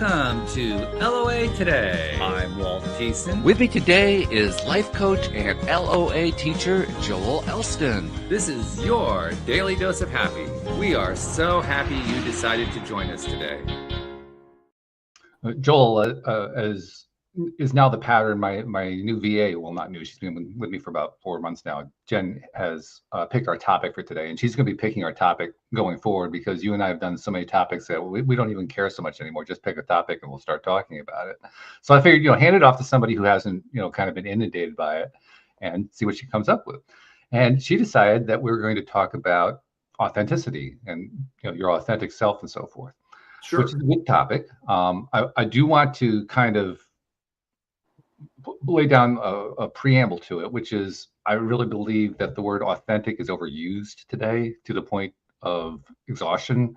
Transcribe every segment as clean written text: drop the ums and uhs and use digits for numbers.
Welcome to LOA Today. I'm Walt Jason. With me today is life coach and LOA teacher Joel Elston. This is your daily dose of happy. We are so happy you decided to join us today. Joel, as is now the pattern, my new VA, well, not new, she's been with me for about 4 months now. Jen has picked our topic for today, and she's going to be picking our topic going forward because you and I have done so many topics that we don't even care so much anymore. Just pick a topic and we'll start talking about it. So I figured, hand it off to somebody who hasn't, kind of been inundated by it and see what she comes up with. And she decided that we were going to talk about authenticity and, your authentic self and so forth. Sure. Which is a good topic. I do want to kind of lay down a preamble to it, which is I really believe that the word authentic is overused today to the point of exhaustion,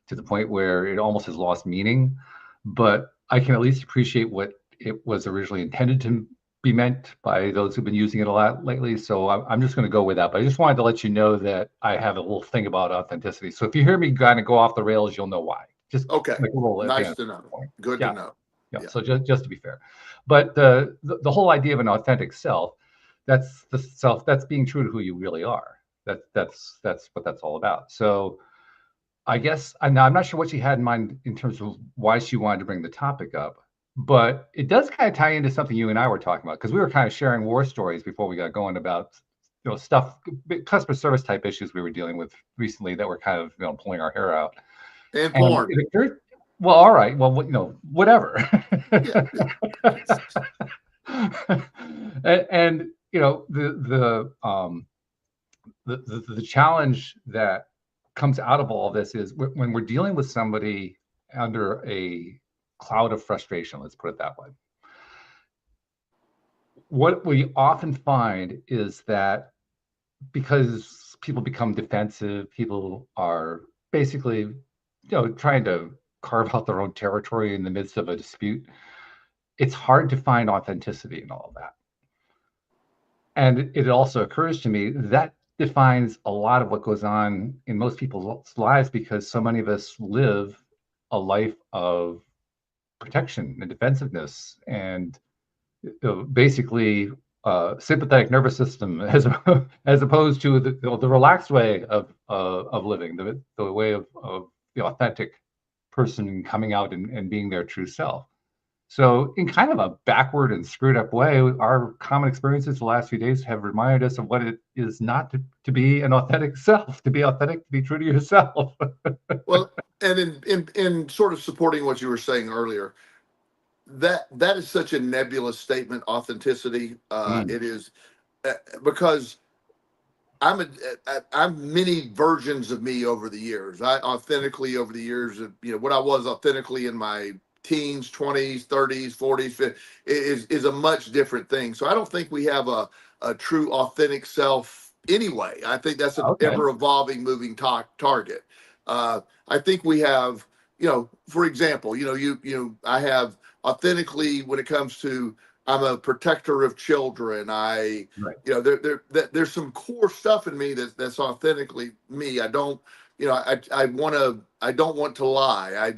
to the point where it almost has lost meaning. But I can at least appreciate what it was originally intended to be meant by those who've been using it a lot lately. So I'm just going to go with that. But I just wanted to let you know that I have a little thing about authenticity. So if you hear me kind of go off the rails, you'll know why. Just okay. Nice to know. Good to know. Yeah. So just to be fair, but the whole idea of an authentic self, that's the self that's being true to who you really are. That's what that's all about. So I guess I'm not sure what she had in mind in terms of why she wanted to bring the topic up, but it does kind of tie into something you and I were talking about because we were kind of sharing war stories before we got going about stuff, customer service type issues we were dealing with recently that were kind of pulling our hair out. And porn. Well, all right. Well, whatever. and the challenge that comes out of all of this is when we're dealing with somebody under a cloud of frustration, let's put it that way. What we often find is that because people become defensive, people are basically trying to carve out their own territory in the midst of a dispute, it's hard to find authenticity in all of that. And it also occurs to me that defines a lot of what goes on in most people's lives because so many of us live a life of protection and defensiveness and basically sympathetic nervous system as opposed to the relaxed way of living, the way of the authentic person coming out and being their true self. So in kind of a backward and screwed up way, our common experiences the last few days have reminded us of what it is not to be an authentic self, to be authentic, to be true to yourself. Well, and in sort of supporting what you were saying earlier, that is such a nebulous statement, authenticity. It is because I'm many versions of me over the years. I authentically over the years, what I was authentically in my teens, 20s, 30s, 40s, is a much different thing. So I don't think we have a true authentic self anyway. I think that's an ever evolving, moving target. I think we have, for example, I have authentically when it comes to I'm a protector of children. There's some core stuff in me that's authentically me. I don't want to lie.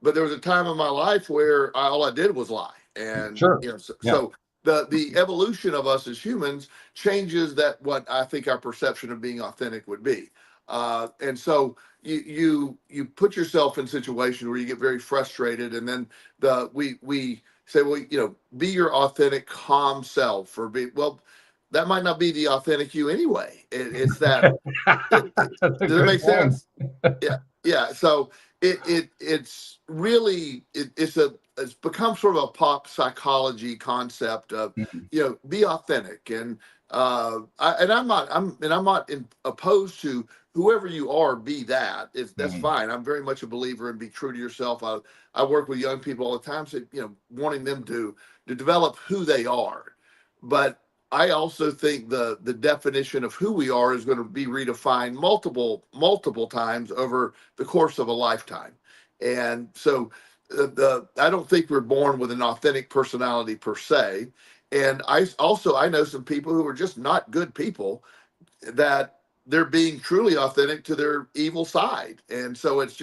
But there was a time in my life where all I did was lie. And sure. So the evolution of us as humans changes that what I think our perception of being authentic would be. And so you put yourself in a situation where you get very frustrated, and then we say, well, be your authentic, calm self, that might not be the authentic you anyway. It's that. Does it make sense? Yeah. So it's really it's become sort of a pop psychology concept of be authentic, and I'm not opposed to whoever you are, be that. That's fine. I'm very much a believer in be true to yourself. I work with young people all the time, so wanting them to develop who they are. But I also think the definition of who we are is going to be redefined multiple times over the course of a lifetime. And so I don't think we're born with an authentic personality per se. And I know some people who are just not good people that they're being truly authentic to their evil side. And so it's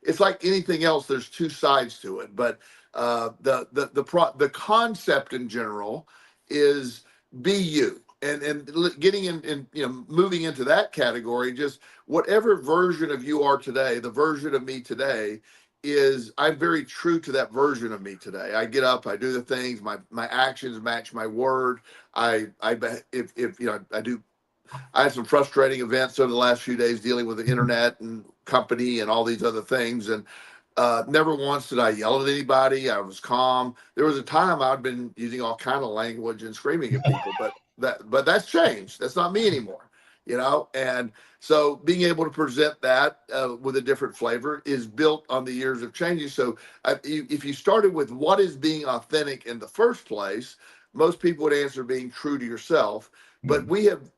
it's like anything else. There's two sides to it, but the concept in general is be you. And getting in, moving into that category, just whatever version of you are today, the version of me today is I'm very true to that version of me today. I get up, I do the things, my actions match my word. If I do. I had some frustrating events over the last few days dealing with the internet and company and all these other things. And never once did I yell at anybody. I was calm. There was a time I'd been using all kind of language and screaming at people, but that's changed. That's not me anymore, And so being able to present that with a different flavor is built on the years of changing. So if you started with what is being authentic in the first place, most people would answer being true to yourself. But we have,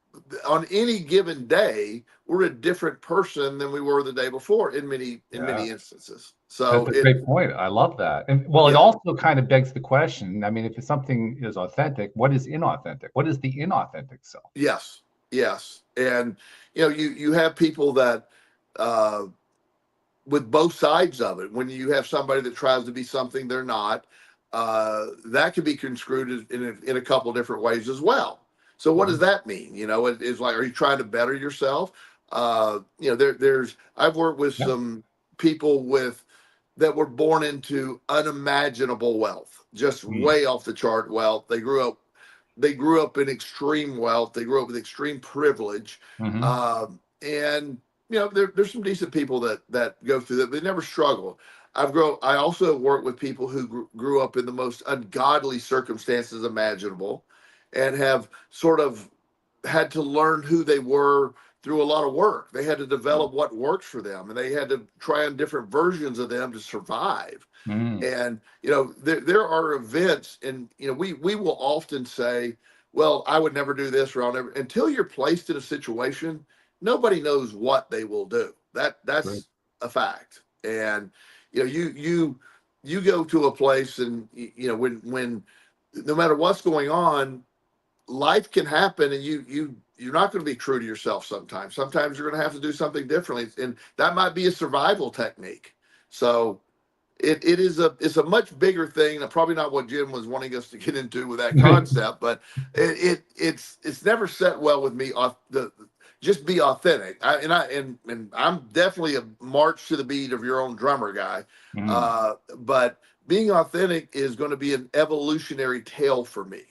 on any given day, we're a different person than we were the day before in many instances. So that's a great point. I love that. And it also kind of begs the question. I mean, if something is authentic, what is inauthentic? What is the inauthentic self? Yes. And you have people that with both sides of it. When you have somebody that tries to be something they're not, that can be construed in a couple different ways as well. So what does that mean? It's like, are you trying to better yourself? I've worked with some people that were born into unimaginable wealth, just way off the chart wealth. They grew up in extreme wealth. They grew up with extreme privilege. And there's some decent people that go through that. They never struggle. I also work with people who grew up in the most ungodly circumstances imaginable, and have sort of had to learn who they were through a lot of work. They had to develop what works for them, and they had to try on different versions of them to survive. And there are events, and we will often say, well, I would never do this, or I'll never, until you're placed in a situation, nobody knows what they will do. That's a fact. And you go to a place, and when no matter what's going on, life can happen, and you're not going to be true to yourself sometimes. Sometimes you're going to have to do something differently, and that might be a survival technique. So it's a much bigger thing, and probably not what Jim was wanting us to get into with that concept, but it's never set well with me. Just be authentic. And I'm definitely a march to the beat of your own drummer guy. But being authentic is going to be an evolutionary tale for me.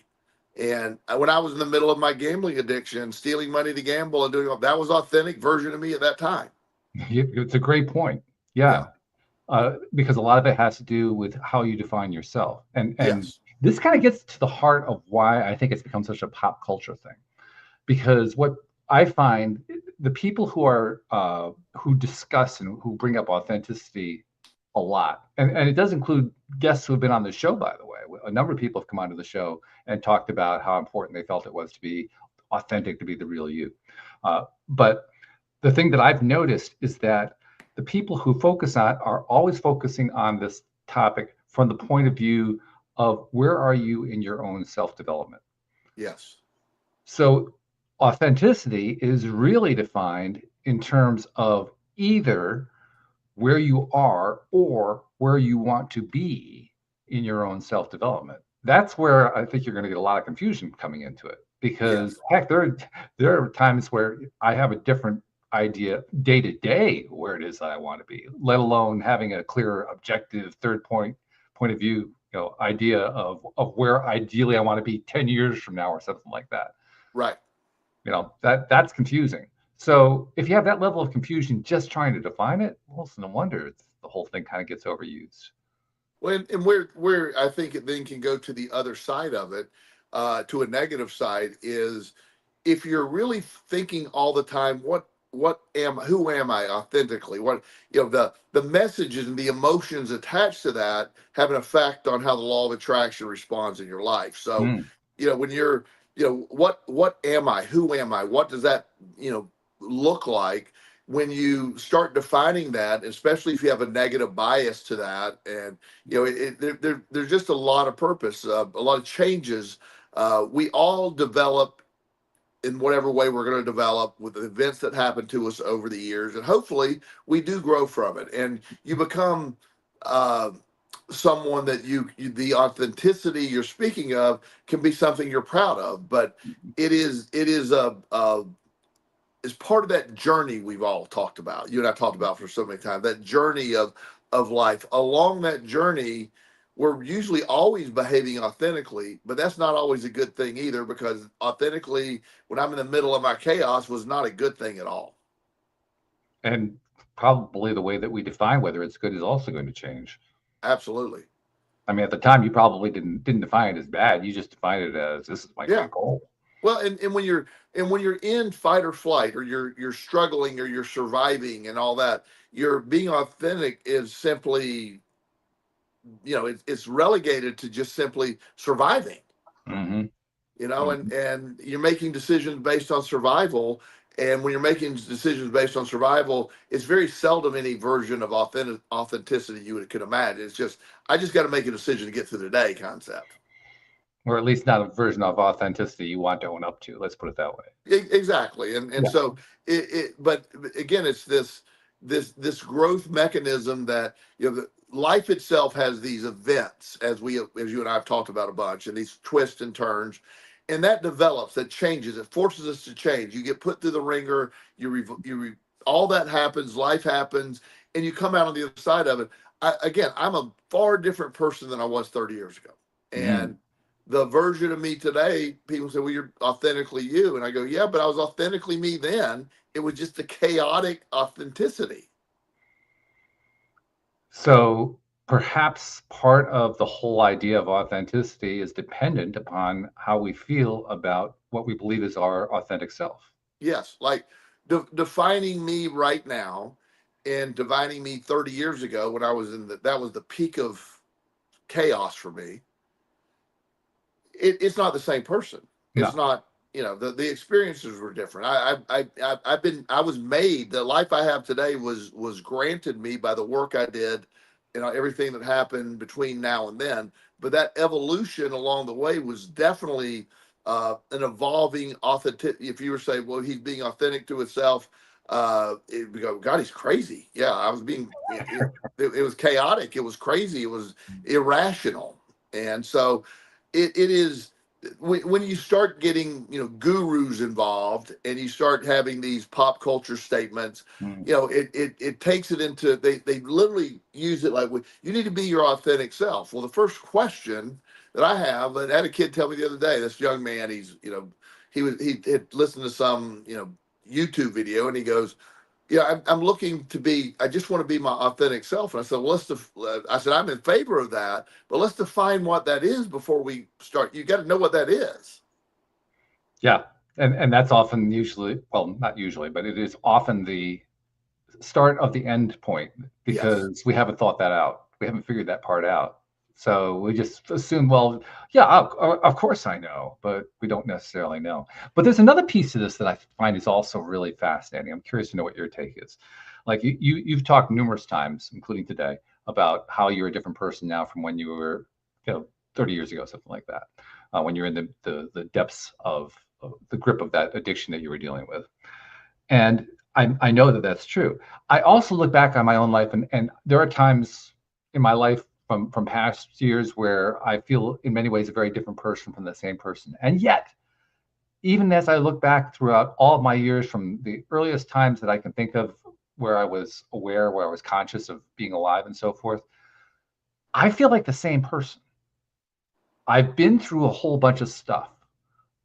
And when I was in the middle of my gambling addiction, stealing money to gamble and doing all that, was authentic version of me at that time. It's a great point. Yeah. Because a lot of it has to do with how you define yourself. And this kind of gets to the heart of why I think it's become such a pop culture thing. Because what I find, the people who discuss and who bring up authenticity a lot, and it does include guests who have been on the show, by the way. A number of people have come onto the show and talked about how important they felt it was to be authentic, to be the real you. But the thing that I've noticed is that the people who focus on are always focusing on this topic from the point of view of where are you in your own self-development. Yes. So authenticity is really defined in terms of either where you are or where you want to be in your own self-development. That's where I think you're going to get a lot of confusion coming into it, because heck, there are times where I have a different idea day to day where it is that I want to be, let alone having a clear, objective, third point of view, idea of where ideally I want to be 10 years from now or something like that. Right. That's confusing. So if you have that level of confusion just trying to define it, well, it's no wonder the whole thing kind of gets overused. Well, and where I think it then can go to the other side of it, to a negative side, is if you're really thinking all the time, who am I authentically? What, the messages and the emotions attached to that have an effect on how the law of attraction responds in your life. So, when you're, what am I? Who am I? What does that, look like? When you start defining that, especially if you have a negative bias to that, and there's just a lot of purpose, a lot of changes. We all develop in whatever way we're going to develop with the events that happen to us over the years. And hopefully we do grow from it. And you become uh, someone that the authenticity you're speaking of can be something you're proud of. But it is is part of that journey we've all talked about. You and I talked about for so many times, that journey of life. Along that journey, we're usually always behaving authentically, but that's not always a good thing either, because authentically, when I'm in the middle of my chaos, was not a good thing at all. And probably the way that we define whether it's good is also going to change. Absolutely. I mean, at the time, you probably didn't define it as bad. You just defined it as, this is my goal. Well, and when you're in fight or flight, or you're struggling, or you're surviving and all that, you're being authentic is simply, it's relegated to just simply surviving. Mm-hmm. And you're making decisions based on survival. And when you're making decisions based on survival, it's very seldom any version of authenticity you could imagine. It's just, I just got to make a decision to get through the day concept. Or at least not a version of authenticity you want to own up to. Let's put it that way. Exactly. And so but again, it's this growth mechanism that, the life itself has these events, as you and I have talked about a bunch, and these twists and turns, and that develops, that changes, it forces us to change. You get put through the ringer, all that happens, life happens, and you come out on the other side of it. I'm a far different person than I was 30 years ago. And the version of me today, people say, well, you're authentically you. And I go, yeah, but I was authentically me then. It was just a chaotic authenticity. So perhaps part of the whole idea of authenticity is dependent upon how we feel about what we believe is our authentic self. Yes. Like defining me right now and defining me 30 years ago, when I was that was the peak of chaos for me. It's not the same person. It's not, the experiences were different. I was made, the life I have today was granted me by the work I did, everything that happened between now and then. But that evolution along the way was definitely an evolving authentic. If you were saying, well, he's being authentic to himself, it would go, God, he's crazy. Yeah, I was being, it was chaotic. It was crazy. It was irrational. And so it is, when you start getting, gurus involved, and you start having these pop culture statements, it takes it into, they literally use it like, you need to be your authentic self. Well, the first question that I have, and I had a kid tell me the other day, this young man, he had listened to some, YouTube video, and he goes, I'm looking to be, I just want to be my authentic self. And I said, well, I said, I'm in favor of that, but let's define what that is before we start. You got to know what that is. Yeah. And that's often not usually, but it is often the start of the end point, because we haven't thought that out. We haven't figured that part out. So we just assume, well, yeah, of course I know, but we don't necessarily know. But there's another piece of this that I find is also really fascinating. I'm curious to know what your take is. Like you've talked numerous times, including today, about how you're a different person now from when you were, 30 years ago, something like that, when you're in the depths of the grip of that addiction that you were dealing with. And I know that that's true. I also look back on my own life, and there are times in my life from past years where I feel in many ways a very different person from the same person. And yet, even as I look back throughout all of my years, from the earliest times that I can think of, where I was aware, where I was conscious of being alive and so forth, I feel like the same person. I've been through a whole bunch of stuff.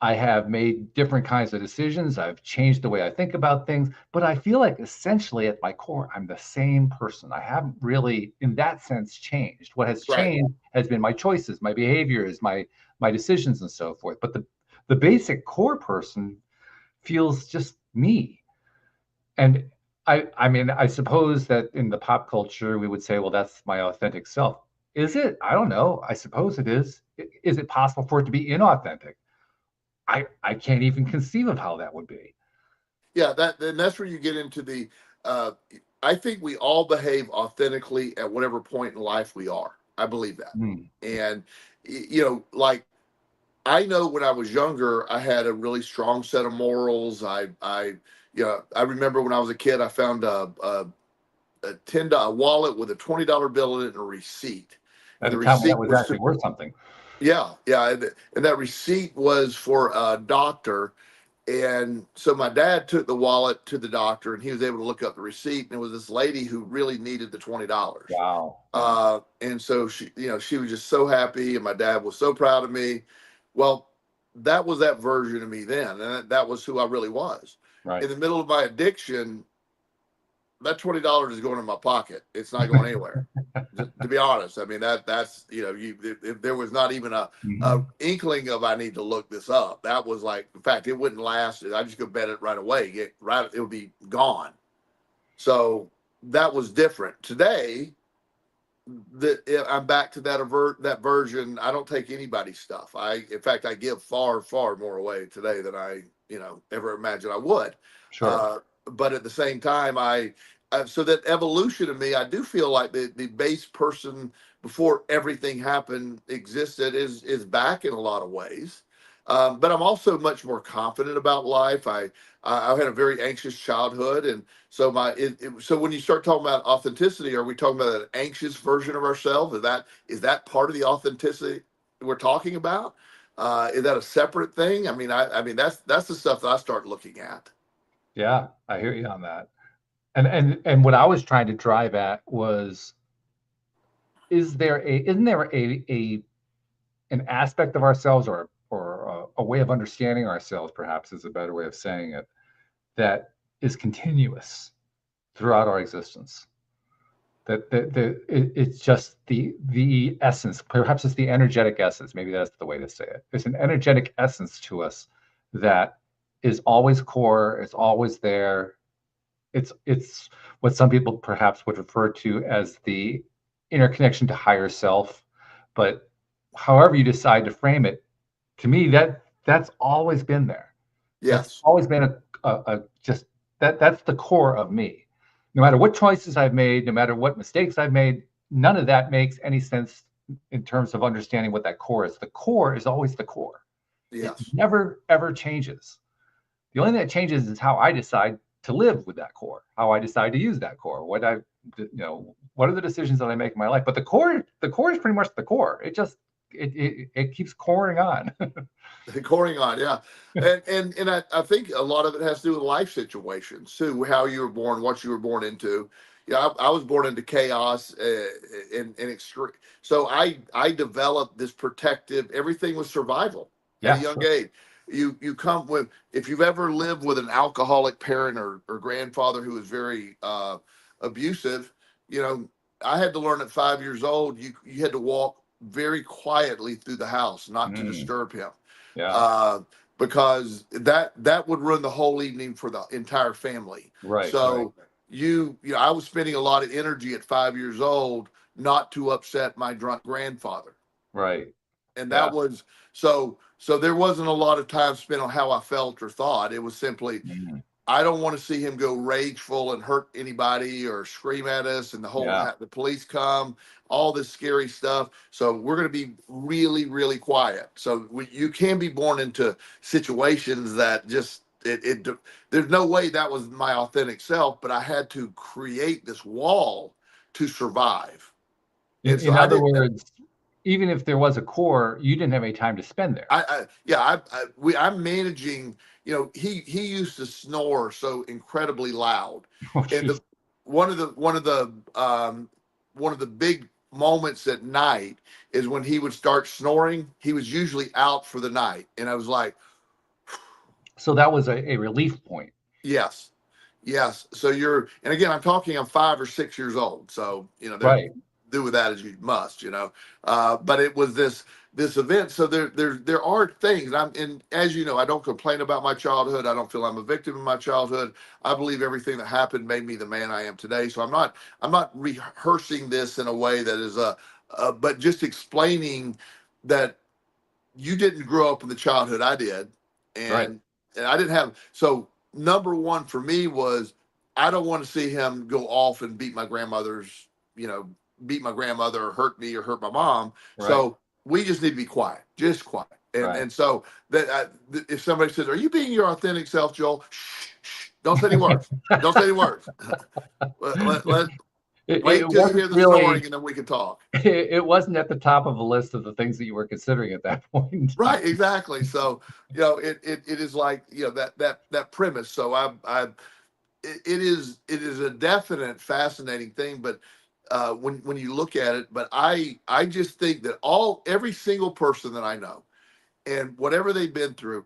I have made different kinds of decisions. I've changed the way I think about things, but I feel like essentially at my core, I'm the same person. I haven't really, in that sense, changed. What has changed has been my choices, my behaviors, my decisions, and so forth. But the basic core person feels just me. And I mean, I suppose that in the pop culture, we would say, well, that's my authentic self. Is it? I don't know. I suppose it is. Is it possible for it to be inauthentic? I can't even conceive of how that would be. Yeah, that's where you get into the, I think we all behave authentically at whatever point in life we are. I believe that. And, like I know when I was younger, I had a really strong set of morals. I remember when I was a kid, I found a $10 wallet with a $20 bill in it and a receipt. And At the a time when that receipt was was, actually worth something. yeah, yeah. And that receipt was for a doctor. And so my dad took the wallet to the doctor and he was able to look up the receipt. And it was this lady who really needed the $20. Wow. Yeah. And so she was just so happy. And my dad was so proud of me. Well, that was that version of me then. And that was who I really was. Right. In the middle of my addiction, that $20 is going in my pocket. It's not going anywhere. To be honest, I mean that's if there was not even a Mhm. inkling of I need to look this up. That was like, in fact, it wouldn't last. I just go bet it right away. It would be gone. So that was different. Today, I'm back to that version. I don't take anybody's stuff. In fact, I give far more away today than I ever imagined I would. Sure. But at the same time, so that evolution of me, I do feel like the base person before everything happened existed is back in a lot of ways. But I'm also much more confident about life. I had a very anxious childhood, and so so when you start talking about authenticity, are we talking about an anxious version of ourselves? Is that part of the authenticity we're talking about? Is that a separate thing? I mean that's the stuff that I start looking at. Yeah, I hear you on that. And what I was trying to drive at was, isn't there an aspect of ourselves, or a way of understanding ourselves, perhaps is a better way of saying it, that is continuous throughout our existence? It's just the essence. Perhaps it's the energetic essence. Maybe that's the way to say it. There's an energetic essence to us that is always core. It's always there. It's what some people perhaps would refer to as the inner connection to higher self. But however you decide to frame it, to me, that's always been there. That's Yes. always been just that's the core of me. No matter what choices I've made, no matter what mistakes I've made, none of that makes any sense in terms of understanding what that core is. The core is always the core. It Yes. never ever changes. The only thing that changes is how I decide to live with that core, how I decide to use that core, what are the decisions that I make in my life. But the core is pretty much the core. It keeps coring on. Coring on, yeah. And I think a lot of it has to do with life situations too, how you were born, what you were born into. Yeah, I was born into chaos and extreme. So I developed this protective. Everything was survival at a Yeah, young sure. age. You come with, if you've ever lived with an alcoholic parent or grandfather who was very abusive, I had to learn at 5 years old. You had to walk very quietly through the house, not to Mm, disturb him, yeah, uh, because that would ruin the whole evening for the entire family. right, right, So I was spending a lot of energy at 5 years old not to upset my drunk grandfather, right. and that Yeah. was so there wasn't a lot of time spent on how I felt or thought. It was simply, Mm, I don't want to see him go rageful and hurt anybody or scream at us, and yeah. the police come, all this scary stuff. So we're going to be really, really quiet. So you can be born into situations that just there's no way that was my authentic self, but I had to create this wall to survive. And so In I other didn't. words, even if there was a core, you didn't have any time to spend there. I'm managing. He used to snore so incredibly loud, Oh, and geez. one of the one of the big moments at night is when he would start snoring. He was usually out for the night, and I was like, So that was a relief point. yes, yes. So and again, I'm 5 or 6 years old, so Right. do with that as you must. But it was this event. So there are things, and as you know, I don't complain about my childhood. I don't feel I'm a victim of my childhood. I believe everything that happened made me the man I am today. So I'm not rehearsing this in a way that is but just explaining that you didn't grow up in the childhood I did, Right. and I didn't have. So number one for me was, I don't want to see him go off and you know, beat my grandmother or hurt me or hurt my mom. Right. So we just need to be quiet, just quiet. And Right. and so that if somebody says, "Are you being your authentic self, Joel?" Shh, shh, don't say any words. Don't say any words. Let wait It until you wasn't hear the story, really, and then we can talk. it wasn't at the top of the list of the things that you were considering at that point in time. Right, exactly. So it is like that premise. So it is a definite fascinating thing, but when you look at it, but I just think that every single person that I know and whatever they've been through,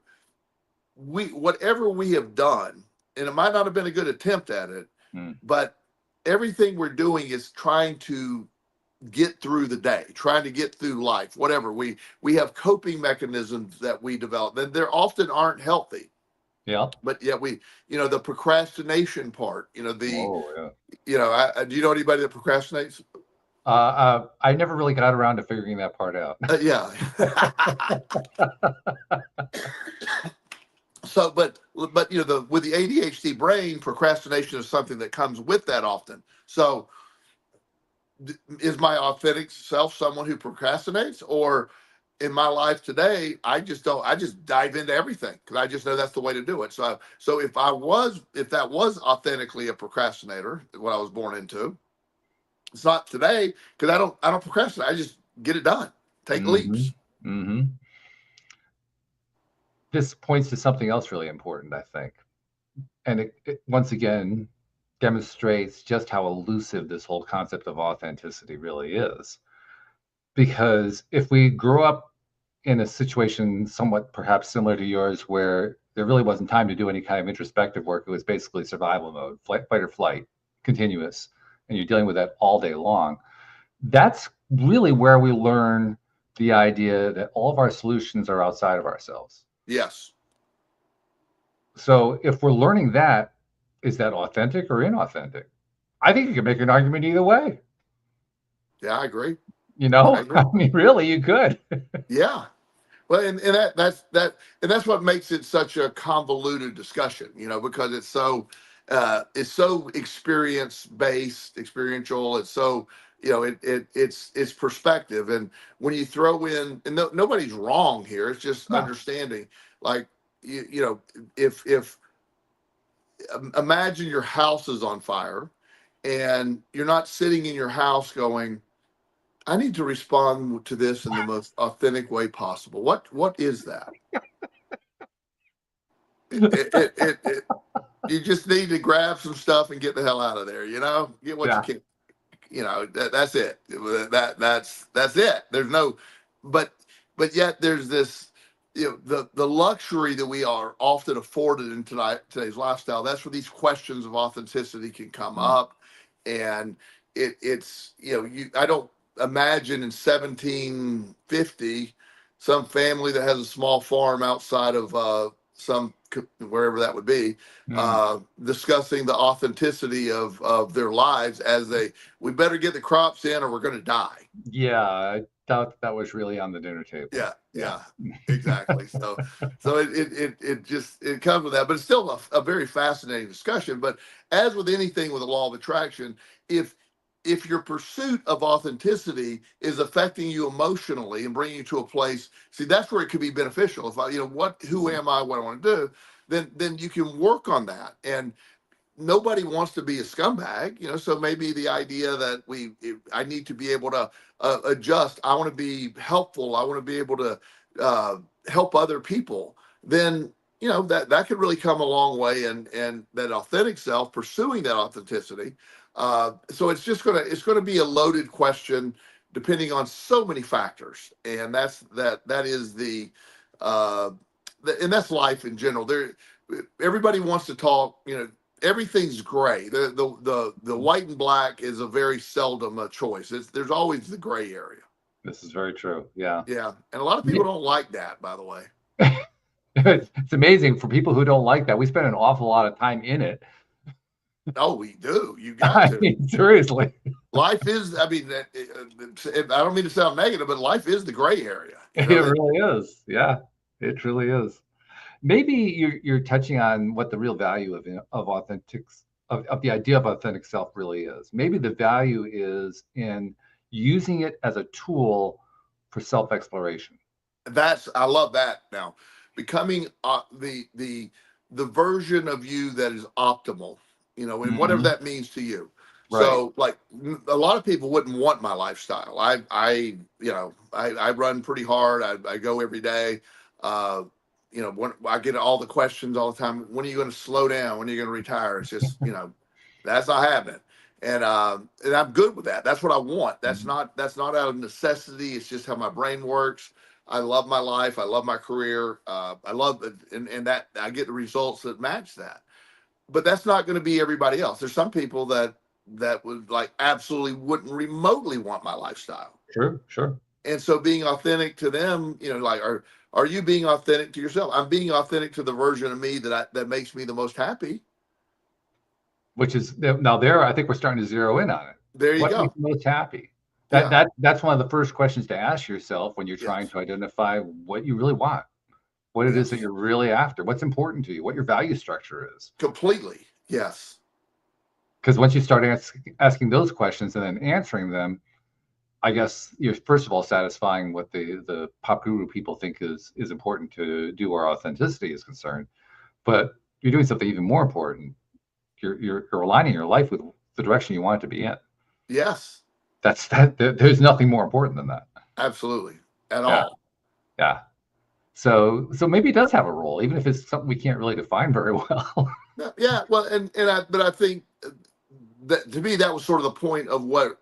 whatever we have done, and it might not have been a good attempt at it, Mm. but everything we're doing is trying to get through the day, trying to get through life, whatever. We have coping mechanisms that we develop, and they often aren't healthy. Yeah. But yet the procrastination part, Oh, yeah. do you know anybody that procrastinates? I never really got around to figuring that part out. Yeah. So, but with the ADHD brain, procrastination is something that comes with that often. So, is my authentic self someone who procrastinates, or in my life today, I just don't. I just dive into everything because I just know that's the way to do it. So if that was authentically a procrastinator, what I was born into, it's not today because I don't procrastinate. I just get it done. Take Mm-hmm. leaps. Mm-hmm. This points to something else really important, I think. And it once again demonstrates just how elusive this whole concept of authenticity really is. Because if we grow up in a situation somewhat perhaps similar to yours, where there really wasn't time to do any kind of introspective work, it was basically survival mode, fight or flight, continuous, and you're dealing with that all day long. That's really where we learn the idea that all of our solutions are outside of ourselves. Yes. So if we're learning that, is that authentic or inauthentic? I think you can make an argument either way. Yeah, I agree. You I know, agree. I mean, really, you could. Yeah. Well, and that's what makes it such a convoluted discussion, because it's so experience based, experiential. It's so it's perspective, and when you throw in, and nobody's wrong here. It's just No. understanding. Like if imagine your house is on fire, and you're not sitting in your house going, I need to respond to this in the most authentic way possible. What is that? You just need to grab some stuff and get the hell out of there. Get what you Yeah. can. That's it. That's it. There's no, but yet there's this. The luxury that we are often afforded in today's lifestyle. That's where these questions of authenticity can come Mm. up, and it's I don't imagine in 1750 some family that has a small farm outside of wherever that would be, Mm. discussing the authenticity of their lives as we better get the crops in or we're going to die. Yeah, I doubt that was really on the dinner table. Yeah, Yeah. yeah, exactly. So it comes with that, but it's still a very fascinating discussion. But as with anything with the law of attraction, if your pursuit of authenticity is affecting you emotionally and bringing you to a place, see, that's where it could be beneficial. If who am I, what I want to do, then you can work on that. And nobody wants to be a scumbag, so maybe the idea that I need to be able to adjust. I want to be helpful. I want to be able to help other people. Then, that could really come a long way, and that authentic self, pursuing that authenticity. So it's going to be a loaded question depending on so many factors. And that is and that's life in general. Everybody wants to talk, everything's gray. The white and black is a very seldom a choice. There's always the gray area. This is very true. Yeah. Yeah, and a lot of people don't like that, by the way. It's amazing for people who don't like that. We spend an awful lot of time in it. No, we do. You got I to. mean, seriously. Life is. I mean, I don't mean to sound negative, but life is the gray area. It really is. Yeah, it truly is. Maybe you're touching on what the real value of the idea of authentic self really is. Maybe the value is in using it as a tool for self-exploration. I love that. Now, becoming the version of you that is optimal, and whatever Hmm. that means to you. Right. So, like a lot of people wouldn't want my lifestyle. I run pretty hard. I go every day. Uh, when I get all the questions all the time. When are you going to slow down? When are you going to retire? It's just, that's not happening. And I'm good with that. That's what I want. That's not out of necessity. It's just how my brain works. I love my life. I love my career. I love it, and that I get the results that match that. But that's not going to be everybody else. There's some people that would like absolutely wouldn't remotely want my lifestyle. Sure, sure. And so being authentic to them, like are you being authentic to yourself? I'm being authentic to the version of me that makes me the most happy. Which is now there, I think we're starting to zero in on it. There you What makes go. you most happy? Yeah. That's one of the first questions to ask yourself when you're trying Yes. to identify what you really want, what it is that Yes. you're really after, what's important to you, what your value structure is. Completely. Yes. Because once you start asking those questions and then answering them, I guess you're first of all satisfying what the pop guru people think is important to do where authenticity is concerned, but you're doing something even more important. You're aligning your life with the direction you want it to be in. Yes. There's nothing more important than that. Absolutely. At Yeah, all. yeah. So maybe it does have a role, even if it's something we can't really define very well. Yeah. Well, but I think that to me that was sort of the point of where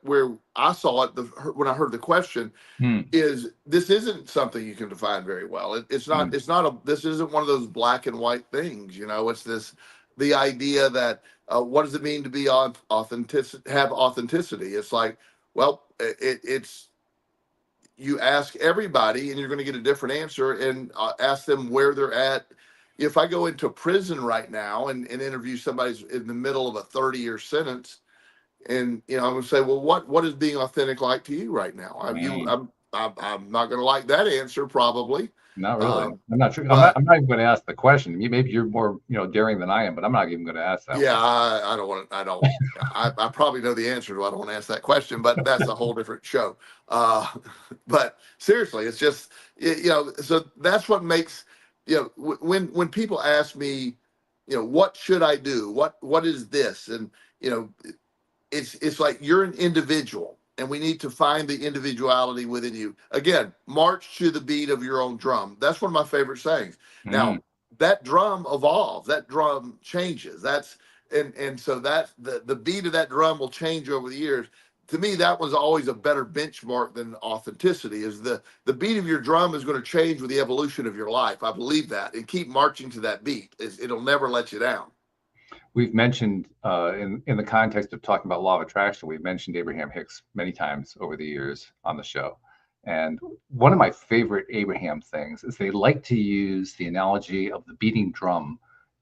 I saw it when I heard the question Hmm. is this isn't something you can define very well. It's not. Hmm. This isn't one of those black and white things. It's the idea that what does it mean to be have authenticity? It's like, well, it's you ask everybody and you're going to get a different answer, and ask them where they're at. If I go into prison right now and interview somebody in the middle of a 30-year sentence, and I'm going to say, well, what is being authentic like to you right now? Mm. I'm not going to like that answer probably. Not really. um, I'm not sure. I'm not. but I'm not even going to ask the question. Maybe you're more, daring than I am, but I'm not even going to ask that yeah, one. I don't want to. I don't. I probably know the answer to. I don't want to ask that question, but that's a whole different show. Uh, but seriously, it's just So that's what makes when people ask me, what should I do? What is this? And you know, it's like you're an individual, and we need to find the individuality within you. Again, march to the beat of your own drum. That's one of my favorite sayings. Mm. Now, that drum evolves, that drum changes. And so that the beat of that drum will change over the years. To me, that was always a better benchmark than authenticity. Is the beat of your drum is going to change with the evolution of your life. I believe that, and keep marching to that beat. It'll never let you down. We've mentioned in the context of talking about law of attraction, we've mentioned Abraham Hicks many times over the years on the show. And one of my favorite Abraham things is they like to use the analogy of the beating drum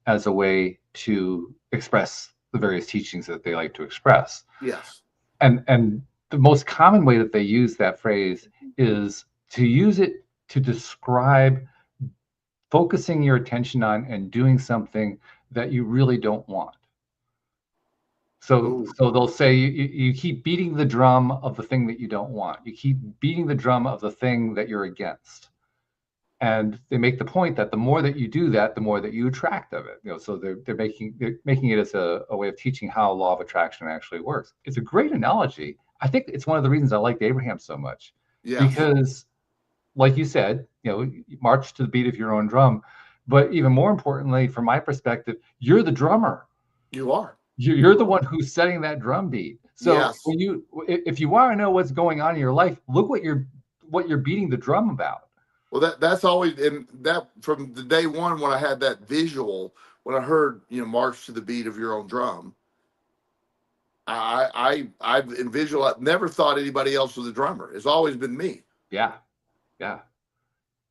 as a way to express the various teachings that they like to express. Yes. And the most common way that they use that phrase is to use it to describe focusing your attention on and doing something that you really don't want. So Ooh. they'll say you keep beating the drum of the thing that you don't want. You keep beating the drum of the thing that you're against. And they make the point that the more that you do that, the more that you attract of it. So they're making it as a way of teaching how law of attraction actually works. It's a great analogy. I think it's one of the reasons I liked Abraham so much. Yes. Because like you said, you march to the beat of your own drum. But even more importantly, from my perspective, you're the drummer. You are. You're the one who's setting that drum beat. So Yes. if you want to know what's going on in your life, look what you're beating the drum about. Well, that's always, and that from the day one when I had that visual, when I heard march to the beat of your own drum, I've visualized. Never thought anybody else was a drummer. It's always been me. Yeah, yeah.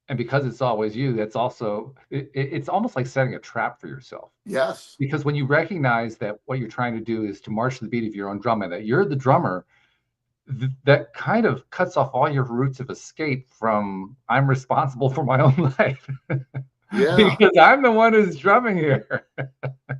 And because it's always you, that's also it's almost like setting a trap for yourself. Yes. Because when you recognize that what you're trying to do is to march to the beat of your own drum and that you're the drummer, that kind of cuts off all your routes of escape from I'm responsible for my own life. Yeah. Because I'm the one who's drumming here.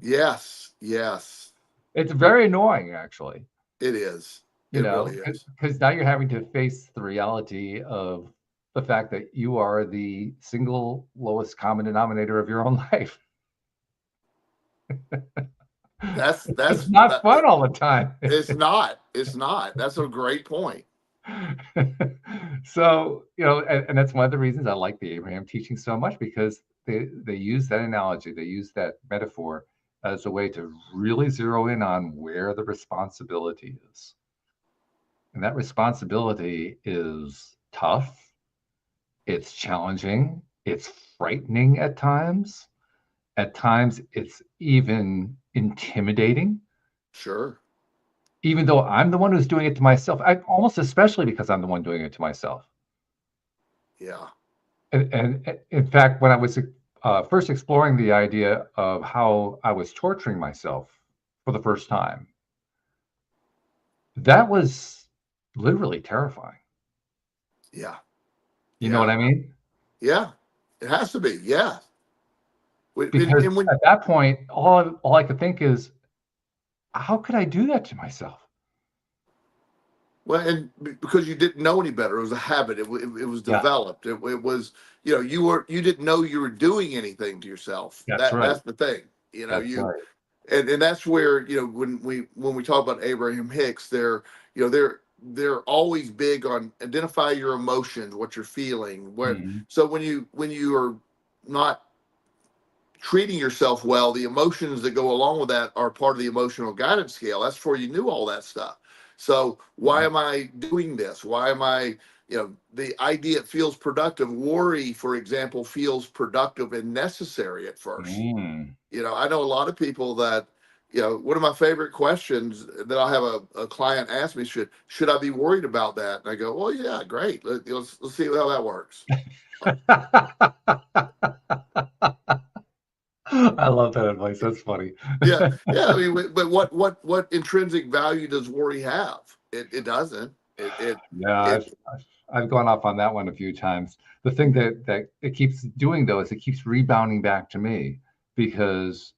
Yes. Yes. It's very annoying, actually. It is. It really is. Because now you're having to face the reality of the fact that you are the single lowest common denominator of your own life. That's It's not that, fun all the time. it's not. It's not. That's a great point. So, and that's one of the reasons I like the Abraham teaching so much, because they use that analogy, they use that metaphor as a way to really zero in on where the responsibility is. And that responsibility is tough, it's challenging, it's frightening at times. At times, it's even intimidating, Sure. even though I'm the one who's doing it to myself. Almost especially because I'm the one doing it to myself. Yeah. And in fact, when I was first exploring the idea of how I was torturing myself for the first time, that was literally terrifying. Yeah. You know what I mean? Yeah. It has to be. Yeah. Because And when, at that point, all I could think is, how could I do that to myself? well, and because you didn't know any better, it was a habit. It was Yeah, developed. It was, you didn't know you were doing anything to yourself. that's right. That's the thing. That's right. And that's where, when we talk about Abraham Hicks, they're always big on identify your emotions, what you're feeling. Mhm. So when you are not treating yourself well, the emotions that go along with that are part of the emotional guidance scale. That's before you knew all that stuff. So why am I doing this? Why am I, the idea it feels productive. Worry, for example, feels productive and necessary at first. Mm. I know a lot of people that, one of my favorite questions that I'll have a client ask me, should I be worried about that? And I go, well, yeah, great. Let's see how that works. I love that advice. That's funny. Yeah. I mean, but what intrinsic value does worry have? It doesn't. Yeah, It I've gone off on that one a few times. The thing that it keeps doing, though, is it keeps rebounding back to me, because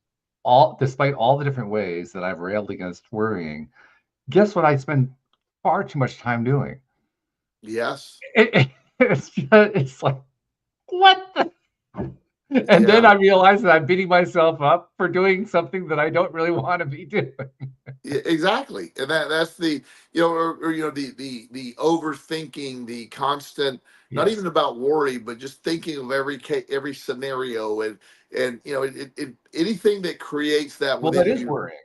despite all the different ways that I've railed against worrying, guess what I spend far too much time doing? Yes. It's like, what the? And then Yeah. I realize that I'm beating myself up for doing something that I don't really want to be doing. Yeah, exactly. And that's the, the overthinking, the constant, not Yes. even about worry, but just thinking of every scenario, and anything that creates that Well, that within is you. worrying.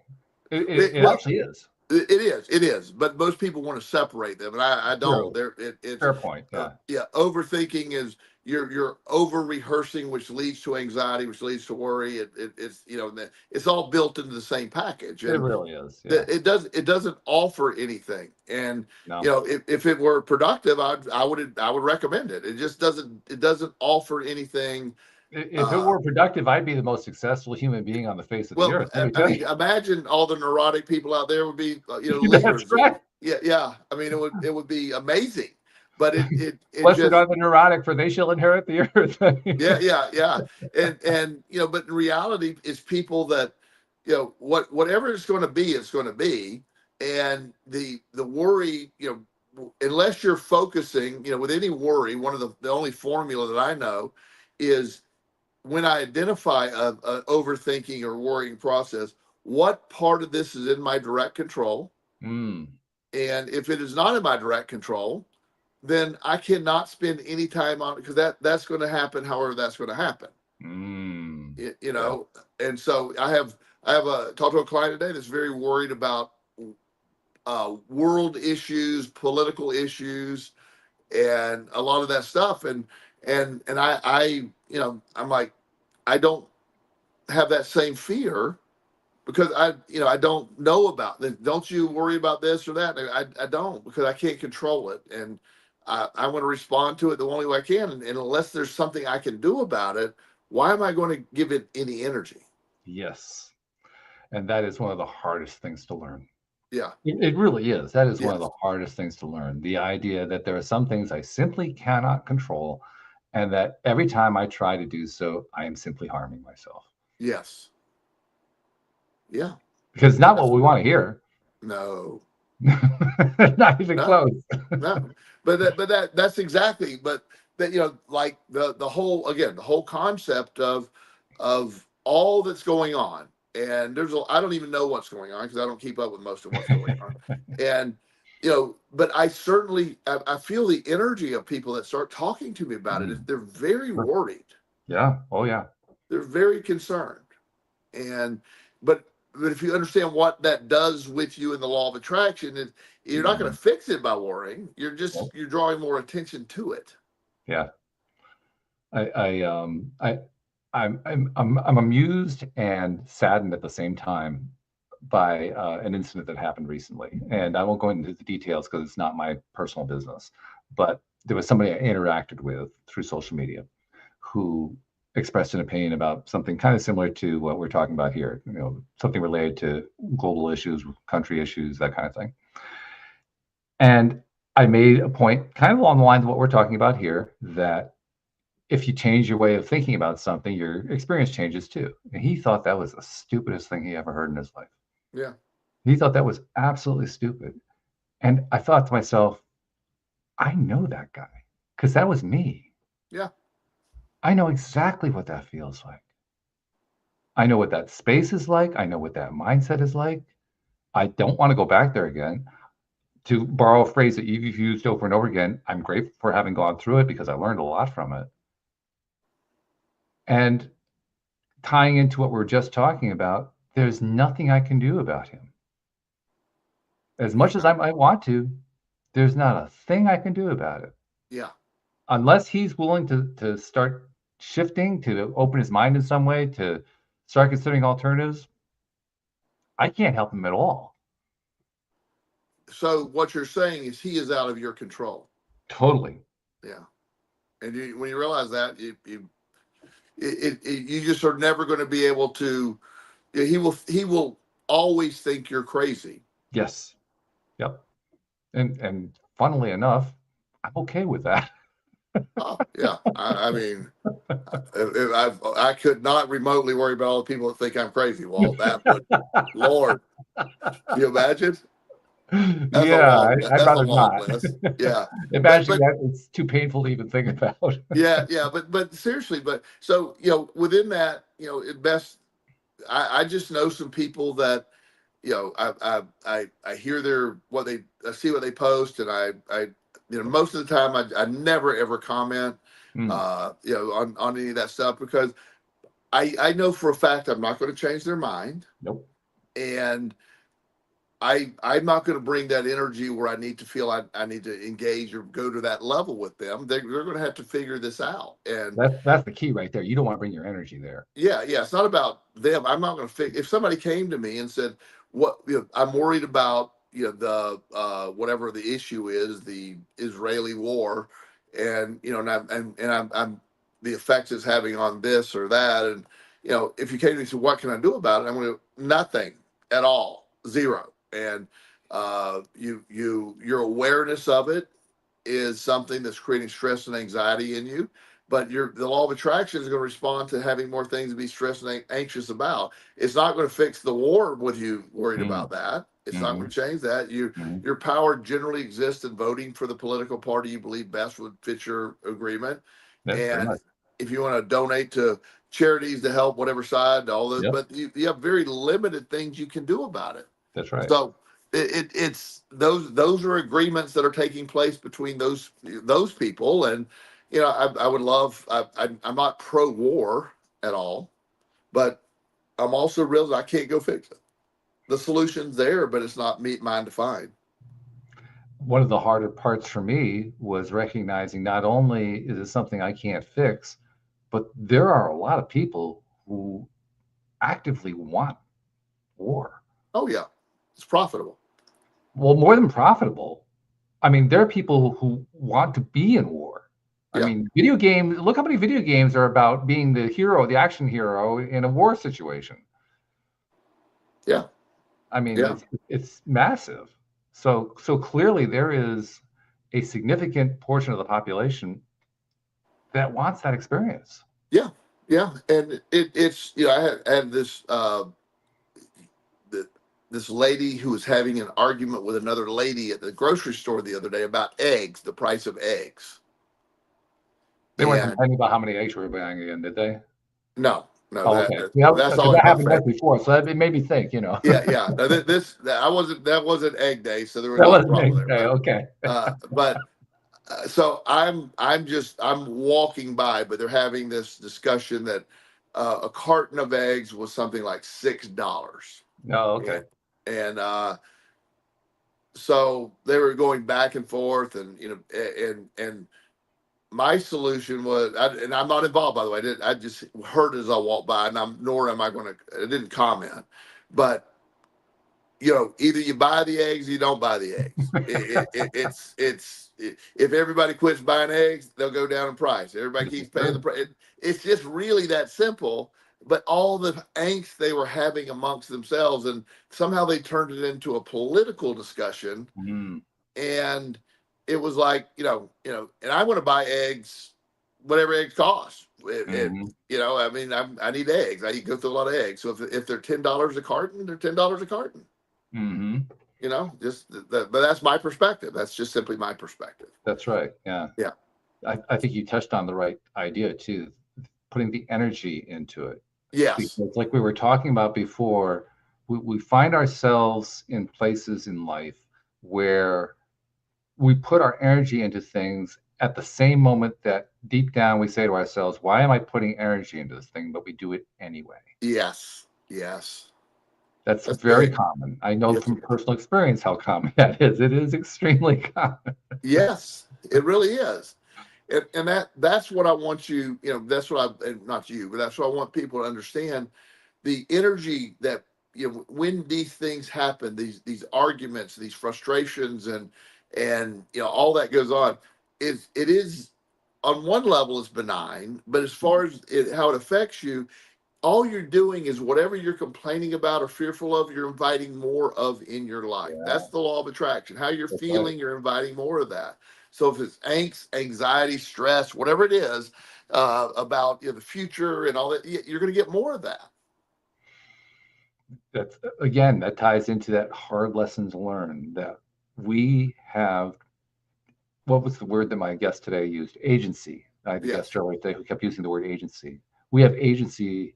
It Well, actually is. it is, but most people want to separate them, and I don't. True. It's Fair point. Yeah. yeah. Overthinking is you're over rehearsing, which leads to anxiety, which leads to worry. It's it's all built into the same package, It and really is. Yeah. it doesn't offer anything. And No. if it were productive, I would recommend it. It doesn't offer anything. If it were productive, I'd be the most successful human being on the face of the Well, earth. Let me I tell mean, you. imagine all the neurotic people out there would be, That's leaders. right. Yeah. I mean, it would be amazing, but it Blessed just, are the neurotic, for they shall inherit the earth. yeah. And but in reality, it's people that, whatever it's going to be, it's going to be. And the worry, unless you're focusing, with any worry, one of the only formula that I know is, when I identify a overthinking or worrying process, what part of this is in my direct control? Mm. And if it is not in my direct control, then I cannot spend any time on it, because that's going to happen however that's going to happen. Mm. Yeah. And so I have talked to a client today that's very worried about world issues, political issues, and a lot of that stuff. And I I'm like, I don't have that same fear, because I don't know about this. Don't you worry about this or that? I don't, because I can't control it. And I want to respond to it the only way I can. And unless there's something I can do about it, why am I going to give it any energy? Yes. And that is one of the hardest things to learn. Yeah. It really is. That is one of Yes. the hardest things to learn. The idea that there are some things I simply cannot control, and that every time I try to do so, I am simply harming myself. Yes. Yeah. Because it's not what we want to hear. No. Not even No. close. No. But that's exactly. But that, like the whole concept of all that's going on. And I don't even know what's going on because I don't keep up with most of what's going on. And, but I certainly, I feel the energy of people that start talking to me about it. They're very worried. Yeah. Oh, yeah. They're very concerned. And, but if you understand what that does with you in the law of attraction, you're not going to fix it by worrying. You're drawing more attention to it. Yeah. I'm amused and saddened at the same time by an incident that happened recently. And I won't go into the details because it's not my personal business. But there was somebody I interacted with through social media who expressed an opinion about something kind of similar to what we're talking about here, something related to global issues, country issues, that kind of thing. And I made a point kind of along the lines of what we're talking about here, that if you change your way of thinking about something, your experience changes too. And he thought that was the stupidest thing he ever heard in his life. Yeah. He thought that was absolutely stupid. And I thought to myself, I know that guy because that was me. Yeah. I know exactly what that feels like. I know what that space is like. I know what that mindset is like. I don't want to go back there again. To borrow a phrase that you've used over and over again, I'm grateful for having gone through it because I learned a lot from it. And tying into what we were just talking about, there's nothing I can do about him. As much as I might want to, there's not a thing I can do about it. Yeah. Unless he's willing to start shifting, to open his mind in some way, to start considering alternatives, I can't help him at all. So what you're saying is he is out of your control. Totally. Yeah. And when you realize that, you just are never going to be able to. He will always think you're crazy. Yes. Yep. And funnily enough, I'm okay with that. Oh, yeah. I mean, I could not remotely worry about all the people that think I'm crazy. Well, that would, Lord, can you imagine? That's I'd a rather long not. list. Yeah. Imagine that it's too painful to even think about. Yeah. But seriously, so, within that, at best, I just know some people that, I hear I see what they post, and I most of the time I never ever comment, on any of that stuff because I know for a fact I'm not going to change their mind. Nope. And I'm not going to bring that energy where I need to feel I need to engage or go to that level with them. They're going to have to figure this out. And that's the key right there. You don't want to bring your energy there. Yeah. It's not about them. I'm not going to fix. If somebody came to me and said, "What I'm worried about, the whatever the issue is, the Israeli war, and I'm the effects it's having on this or that," and if you came to me and said, "What can I do about it?" I'm going to nothing at all, zero. And your awareness of it is something that's creating stress and anxiety in you. But the law of attraction is going to respond to having more things to be stressed and anxious about. It's not going to fix the war with you worried about that. It's not going to change that. Your power generally exists in voting for the political party you believe best would fit your agreement. And if you want to donate to charities to help whatever side, all those, but you have very limited things you can do about it. That's right. So it's those are agreements that are taking place between those people. And I would love. I'm not pro-war at all, but I'm also real. I can't go fix it. The solution's there, but it's not mine to find. One of the harder parts for me was recognizing not only is it something I can't fix, but there are a lot of people who actively want war. Oh yeah, it's profitable. Well, more than profitable. I mean, there are people who want to be in war. I mean, video games, look how many video games are about being the hero, the action hero in a war situation. Yeah. I mean, it's massive. So clearly there is a significant portion of the population that wants that experience. Yeah. And it's, I had this, this lady who was having an argument with another lady at the grocery store the other day about eggs, the price of eggs. They weren't And complaining about how many eggs we were buying again, did they? no, no, Oh, okay. Yeah, that's because all that my happened family. once before, so it made me think, Yeah, yeah. No, that wasn't egg day, so there was That no wasn't problem egg there. day, okay. But so I'm walking by, but they're having this discussion that a carton of eggs was something like $6. No, okay. And so they were going back and forth, and and my solution was, and I'm not involved, by the way. I just heard as I walked by, and nor am I going to. I didn't comment, but either you buy the eggs, or you don't buy the eggs. If everybody quits buying eggs, they'll go down in price. Everybody keeps paying the price. It's just really that simple. But all the angst they were having amongst themselves, and somehow they turned it into a political discussion. Mm. And it was like, and I want to buy eggs, whatever eggs cost. I mean, I need eggs. I go through a lot of eggs. So if they're $10 a carton, they're $10 a carton. Mm-hmm. But that's my perspective. That's just simply my perspective. That's right. Yeah. Yeah. I think you touched on the right idea too, putting the energy into it. Yes. Because like we were talking about before, we find ourselves in places in life where we put our energy into things at the same moment that deep down we say to ourselves, why am I putting energy into this thing? But we do it anyway. Yes. Yes. That's very common. I know from personal experience how common that is. It is extremely common. Yes, it really is. And that's what I want you, that's what not you, but that's what I want people to understand. The energy that, when these things happen, these arguments, these frustrations, and all that goes on, it is on one level it's benign, but as far as how it affects you, all you're doing is whatever you're complaining about or fearful of, you're inviting more of in your life. Yeah. That's the law of attraction. How you're feeling, right. You're inviting more of that. So if it's angst, anxiety, stress, whatever it is about the future and all that, you're going to get more of that. That ties into that hard lessons learned that we have. What was the word that my guest today used? Agency. I had the guest Joe right there who kept using the word agency. We have agency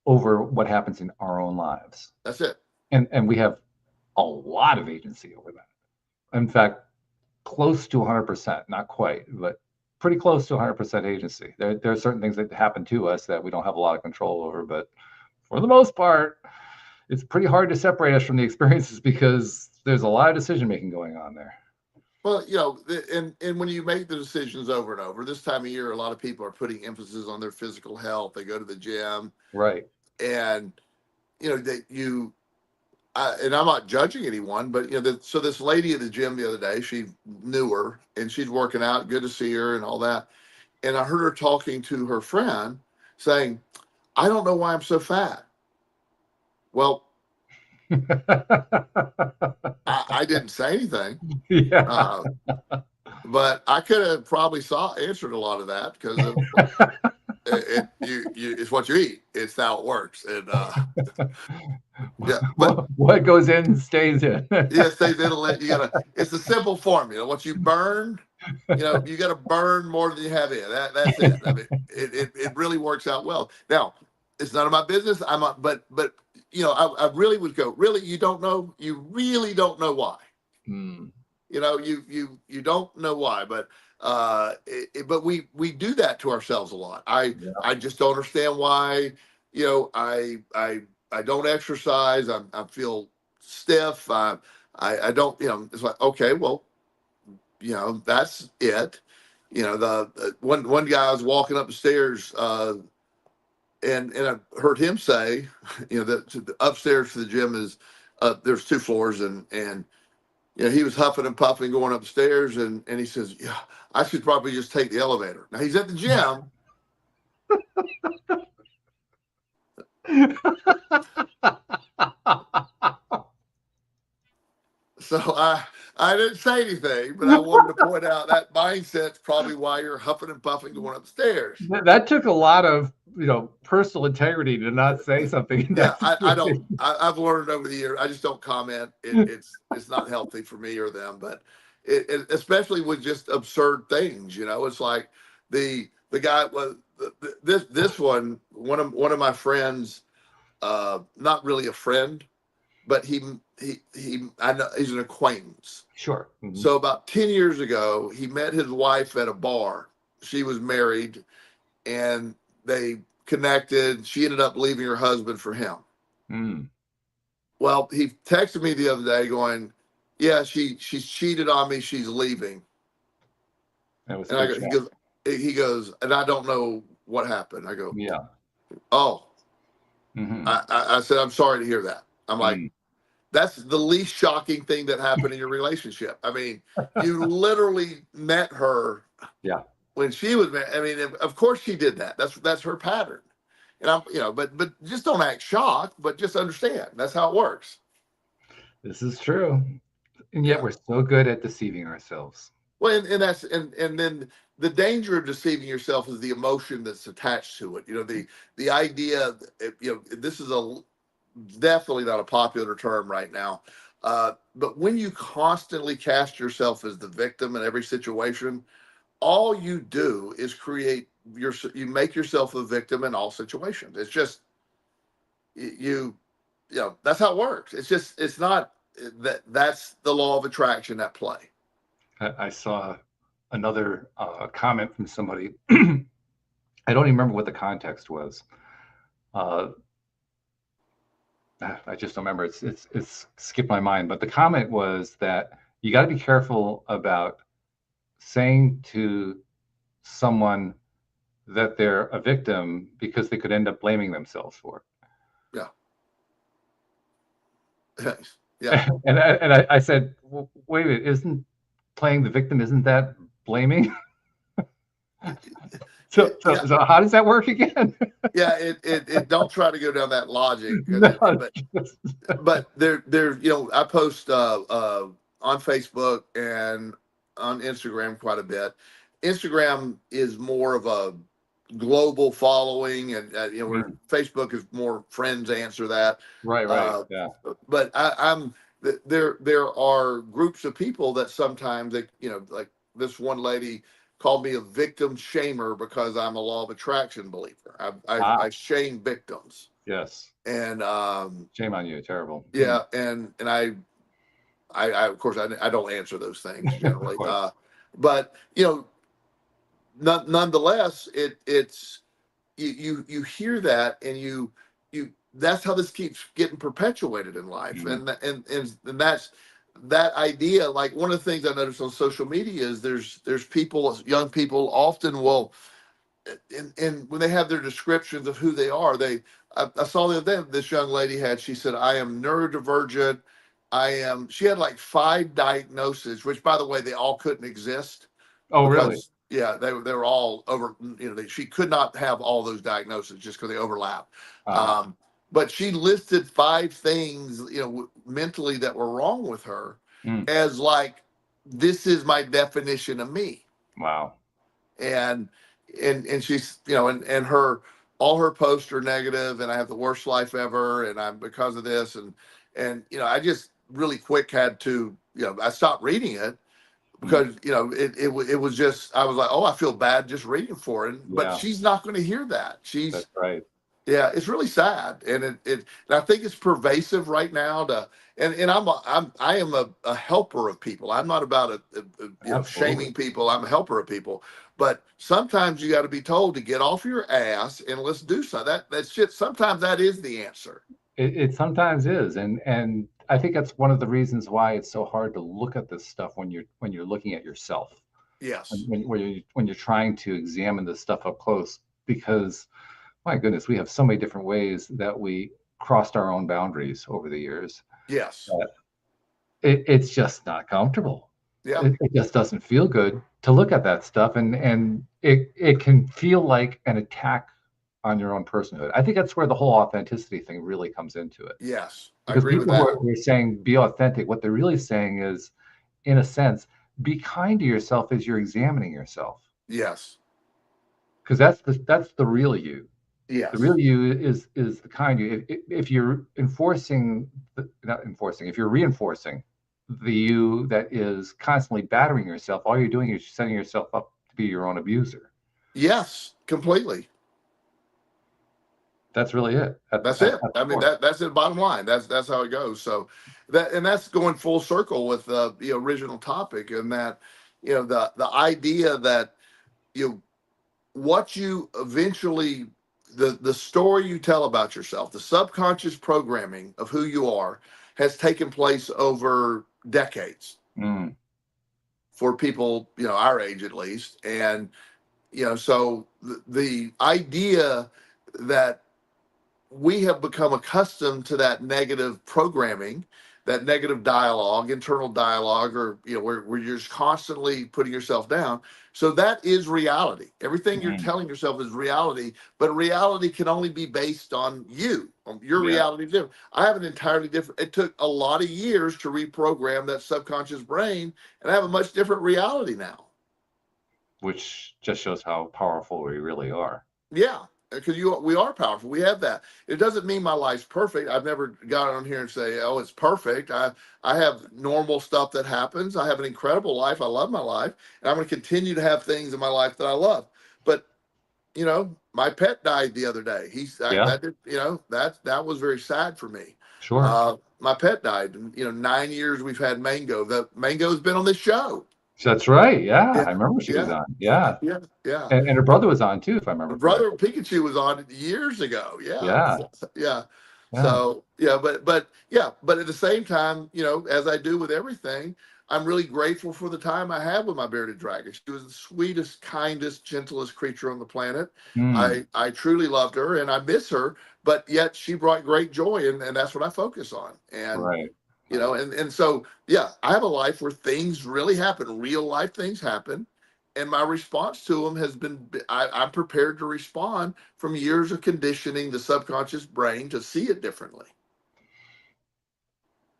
over what happens in our own lives. That's it. And we have a lot of agency over that. In fact, close to 100%, not quite, but pretty close to 100% agency. There are certain things that happen to us that we don't have a lot of control over, but for the most part, it's pretty hard to separate us from the experiences because there's a lot of decision making going on there. Well, and when you make the decisions over and over, this time of year, a lot of people are putting emphasis on their physical health. They go to the gym. Right. And, and I'm not judging anyone, but, so this lady at the gym the other day, she knew her and she's working out, good to see her and all that. And I heard her talking to her friend saying, I don't know why I'm so fat. Well, I didn't say anything. Yeah. But I could have probably answered a lot of that because of it's what you eat. It's how it works. And yeah, but what goes in stays in. Yeah, stays in. It's a simple formula. What you burn, you got to burn more than you have in. That's it. I mean, it really works out well. Now, it's none of my business. But I really would go. Really, you don't know. You really don't know why. Hmm. You don't know why, but but we do that to ourselves a lot. I just don't understand why. I don't exercise. I feel stiff. I don't. It's like, okay, well, that's it. The one guy was walking up the stairs, and I heard him say, that the upstairs to the gym is there's 2 floors, and he was huffing and puffing going upstairs, and he says, yeah, I should probably just take the elevator. Now he's at the gym. So I didn't say anything, but I wanted to point out that mindset's probably why you're huffing and puffing going upstairs. That took a lot of personal integrity to not say something. Yeah, I don't. I've learned over the years. I just don't comment. It's not healthy for me or them. But especially with just absurd things. It's like the the guy was this one of my friends, not really a friend, but he I know he's an acquaintance. Sure. Mm-hmm. So about 10 years ago, he met his wife at a bar. She was married, and they connected. She ended up leaving her husband for him. Mm. Well, he texted me the other day going, "Yeah, she's cheated on me. She's leaving." That was And I go, he goes, and I don't know what happened. I go, yeah. "Oh," Mm-hmm. I said, "I'm sorry to hear that." I'm like, Mm. that's the least shocking thing that happened in your relationship. I mean, you literally met her Yeah. when she was married. I mean, of course she did that. That's her pattern. And I'm, but just don't act shocked, but just understand that's how it works. This is true. And yet Yeah. we're so good at deceiving ourselves. Well, and then the danger of deceiving yourself is the emotion that's attached to it. The idea, this is definitely not a popular term right now. But when you constantly cast yourself as the victim in every situation, all you do is you make yourself a victim in all situations. It's just that's how it works. It's not that's the law of attraction at play. I saw another comment from somebody. I don't even remember what the context was. I just don't remember. It's skipped my mind. But the comment was that you got to be careful about saying to someone that they're a victim because they could end up blaming themselves for Yeah. it. Yeah. And I said, well, wait a minute, isn't playing the victim, isn't that blaming? So how does that work again? Yeah, it don't try to go down that logic. No, but there I post on Facebook and on Instagram quite a bit. Instagram is more of a global following, and where Facebook is more friends answer that. right, yeah. But I'm there are groups of people that sometimes like this one lady called me a victim shamer because I'm a law of attraction believer. I shame victims. Yes. And shame on you, terrible. Yeah, and I of course I don't answer those things generally. But nonetheless, it's you hear that, and you that's how this keeps getting perpetuated in life. And that's that idea. Like, one of the things I noticed on social media is there's people, young people often will, and when they have their descriptions of who they are, I saw the other day, this young lady she said, "I am neurodivergent. She had like 5 diagnoses, which, by the way, they all couldn't exist. Oh, Because, really? yeah, they were all over. She could not have all those diagnoses just because they overlap. But she listed 5 things, mentally that were wrong with her, as like, this is my definition of me. Wow. And she's, and all her posts are negative, and I have the worst life ever, and I'm because of this, and I just really quick had to, I stopped reading it. Because it was just, I was like, oh, I feel bad just reading for it. But she's not going to hear that. That's right. Yeah, it's really sad, and and I think it's pervasive right now. And I am a helper of people. I'm not about shaming people. I'm a helper of people. But sometimes you got to be told to get off your ass and let's do something. That shit. Sometimes that is the answer. It sometimes is, and I think that's one of the reasons why it's so hard to look at this stuff when you're looking at yourself. Yes. When you're trying to examine this stuff up close, because my goodness, we have so many different ways that we crossed our own boundaries over the years. Yes. It's just not comfortable. Yeah. It just doesn't feel good to look at that stuff, and it can feel like an attack on your own personhood. I think that's where the whole authenticity thing really comes into it. Yes, because I agree with that. People who are saying be authentic, what they're really saying is, in a sense, be kind to yourself as you're examining yourself. Yes. Because that's the real you. Yes. The real you is the kind you. If you're if you're reinforcing the you that is constantly battering yourself, all you're doing is setting yourself up to be your own abuser. Yes, completely. That's really it. That's At it. the I mean, core. that's the bottom line. That's how it goes. So that's going full circle with the original topic, and that the idea that you know, what you eventually the story you tell about yourself, the subconscious programming of who you are, has taken place over decades Mm, for people our age at least. And so the idea that we have become accustomed to that negative programming, that negative dialogue, internal dialogue, or where you're just constantly putting yourself down. So that is reality. Everything you're mm, telling yourself is reality, but reality can only be based on you. Your yeah. reality is different. I have an entirely different. It took a lot of years to reprogram that subconscious brain, and I have a much different reality now. Which just shows how powerful we really are. Yeah, because we are powerful. We have that. It doesn't mean my life's perfect. I've never got on here and say, "Oh, it's perfect." I have normal stuff that happens. I have an incredible life. I love my life, and I'm going to continue to have things in my life that I love. But my pet died the other day. Yeah, That did, that was very sad for me. sure. My pet died, and 9 years we've had Mango. The Mango's been on this show. That's right. Yeah, Yeah, I remember she was yeah, on. Yeah, yeah, yeah. and her brother was on too, if I remember Brother correctly. Pikachu was on it years ago. Yeah. Yeah, Yeah. yeah. So yeah, but at the same time, as I do with everything, I'm really grateful for the time I had with my bearded dragon. She was the sweetest, kindest, gentlest creature on the planet. Mm, I truly loved her and I miss her, but yet she brought great joy, and that's what I focus on. And right. and so yeah, I have a life where things really happen, real life things happen, and my response to them has been I'm prepared to respond from years of conditioning the subconscious brain to see it differently.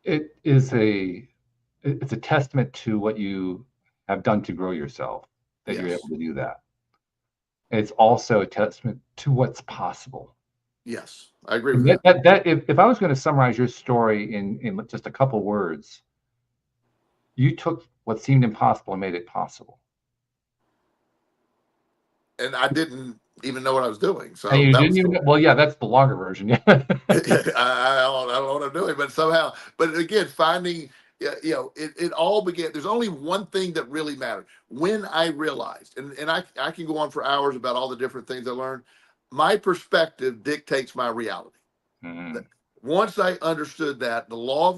It's a testament to what you have done to grow yourself that you're Yes, able to do that. It's also a testament to what's possible. yes, I agree with And that. if I was going to summarize your story in just a couple words, you took what seemed impossible and made it possible. And I didn't even know what I was doing, And so you that didn't was even, cool. well, yeah, that's the longer version. Yeah. I don't know what I'm doing, but somehow, but again, finding, it all began. There's only one thing that really mattered. When I realized, and I can go on for hours about all the different things I learned. My perspective dictates my reality. Mm, Once I understood that, the law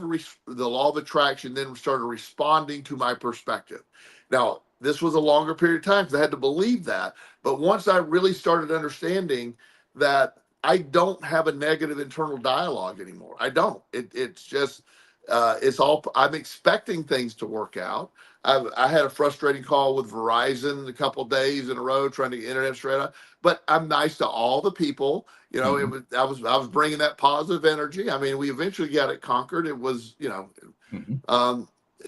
of attraction then started responding to my perspective. Now, this was a longer period of time because I had to believe that. But once I really started understanding that I don't have a negative internal dialogue anymore, I don't. It's just it's all I'm expecting things to work out. I had a frustrating call with Verizon a couple of days in a row trying to get internet straight up, but I'm nice to all the people. It mhm, was I was bringing that positive energy. I mean, we eventually got it conquered. It was mhm. um,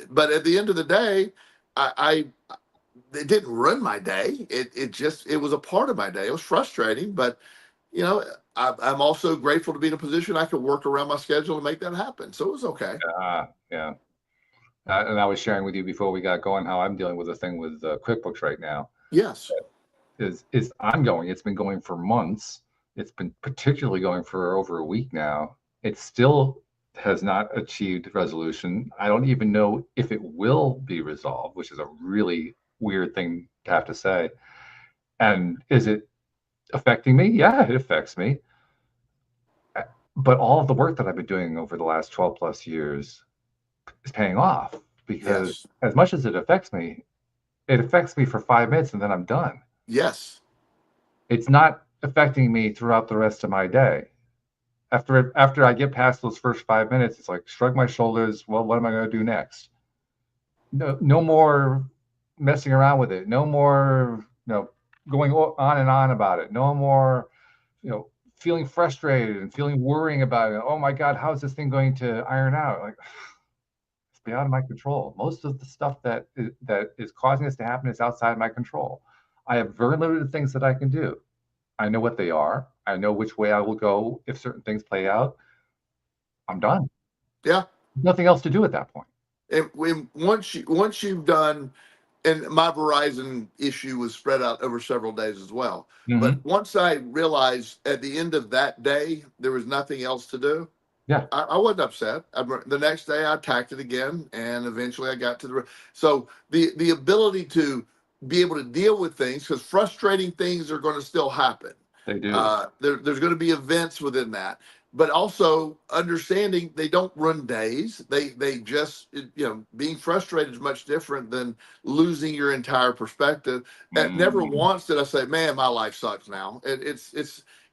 but at the end of the day, I it didn't ruin my day. It was a part of my day. It was frustrating, but you know I'm also grateful to be in a position I could work around my schedule and make that happen. So it was okay. Yeah. And I was sharing with you before we got going how I'm dealing with a thing with QuickBooks right now. Yes. Is ongoing. It's been going for months. It's been particularly going for over a week now. It still has not achieved resolution. I don't even know if it will be resolved, which is a really weird thing to have to say. And is it affecting me? Yeah, it affects me. But all of the work that I've been doing over the last 12 plus years is paying off because Yes. as much as it affects me for 5 minutes and then I'm done. Yes. It's not affecting me throughout the rest of my day. After I get past those first 5 minutes, it's like shrug my shoulders. Well, what am I going to do next? No more messing around with it. No more, going on and on about it. No more, feeling frustrated and feeling worrying about it. Oh my God, how's this thing going to iron out? Like, it's beyond my control. Most of the stuff that is causing this to happen is outside my control. I have very limited things that I can do. I know what they are. I know which way I will go if certain things play out. I'm done. Yeah. Nothing else to do at that point. And once you've done and my Verizon issue was spread out over several days as well. Mhm. But once I realized at the end of that day there was nothing else to do, Yeah. I wasn't upset. The next day I attacked it again, and eventually I got to the. So the ability to be able to deal with things, because frustrating things are going to still happen. They do. There's going to be events within that, but also understanding they don't run days. They just, being frustrated is much different than losing your entire perspective. And never Mm. once did I say, "Man, my life sucks now."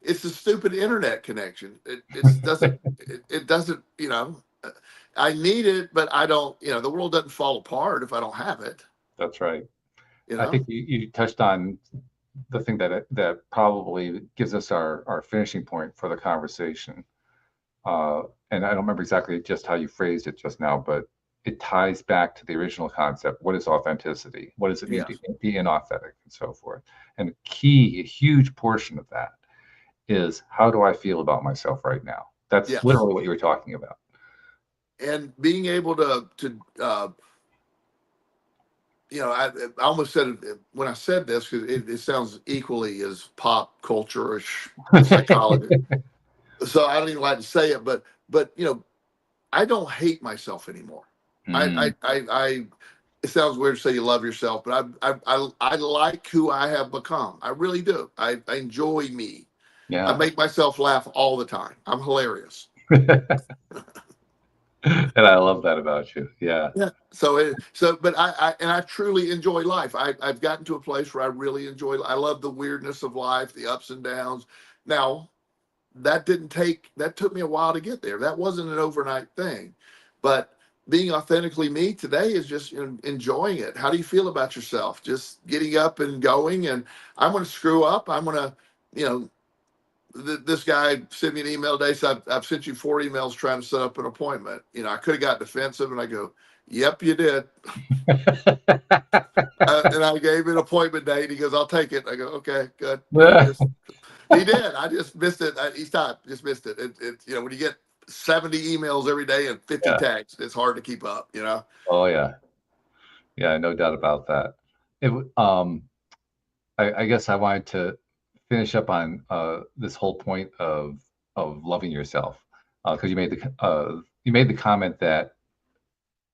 It's a stupid internet connection. It doesn't, I need it, but I don't, the world doesn't fall apart if I don't have it, That's right. you I know? think you touched on the thing that probably gives us our finishing point for the conversation. And I don't remember exactly just how you phrased it just now, but it ties back to the original concept. What is authenticity? What does it mean Yes. to be inauthentic and so forth? And a huge portion of that is, how do I feel about myself right now? That's Yes. literally what you were talking about. And being able to I almost said it when I said this, because it sounds equally as pop culture-ish psychology. So I don't even like to say it, but I don't hate myself anymore. Mm, I it sounds weird to say you love yourself, but I like who I have become. I really do. I enjoy me. I yeah. make myself laugh all the time. I'm hilarious. And I love that about you. Yeah. Yeah. But I truly enjoy life. I've gotten to a place where I really enjoy. I love the weirdness of life, the ups and downs. Now, that took me a while to get there. That wasn't an overnight thing, but being authentically me today is just enjoying it. How do you feel about yourself? Just getting up and going. And I'm going to screw up. I'm going to, you know, this guy sent me an email today. So I've sent you 4 emails trying to set up an appointment. I could have got defensive, and I go, "Yep, you did." And I gave him an appointment date. He goes, "I'll take it." I go, "Okay, good." He did. I just missed it. He stopped. Just missed it. When you get 70 emails every day and 50 Yeah. texts, it's hard to keep up. Oh yeah. Yeah, no doubt about that. I guess I wanted to finish up on this whole point of loving yourself, because you made the comment that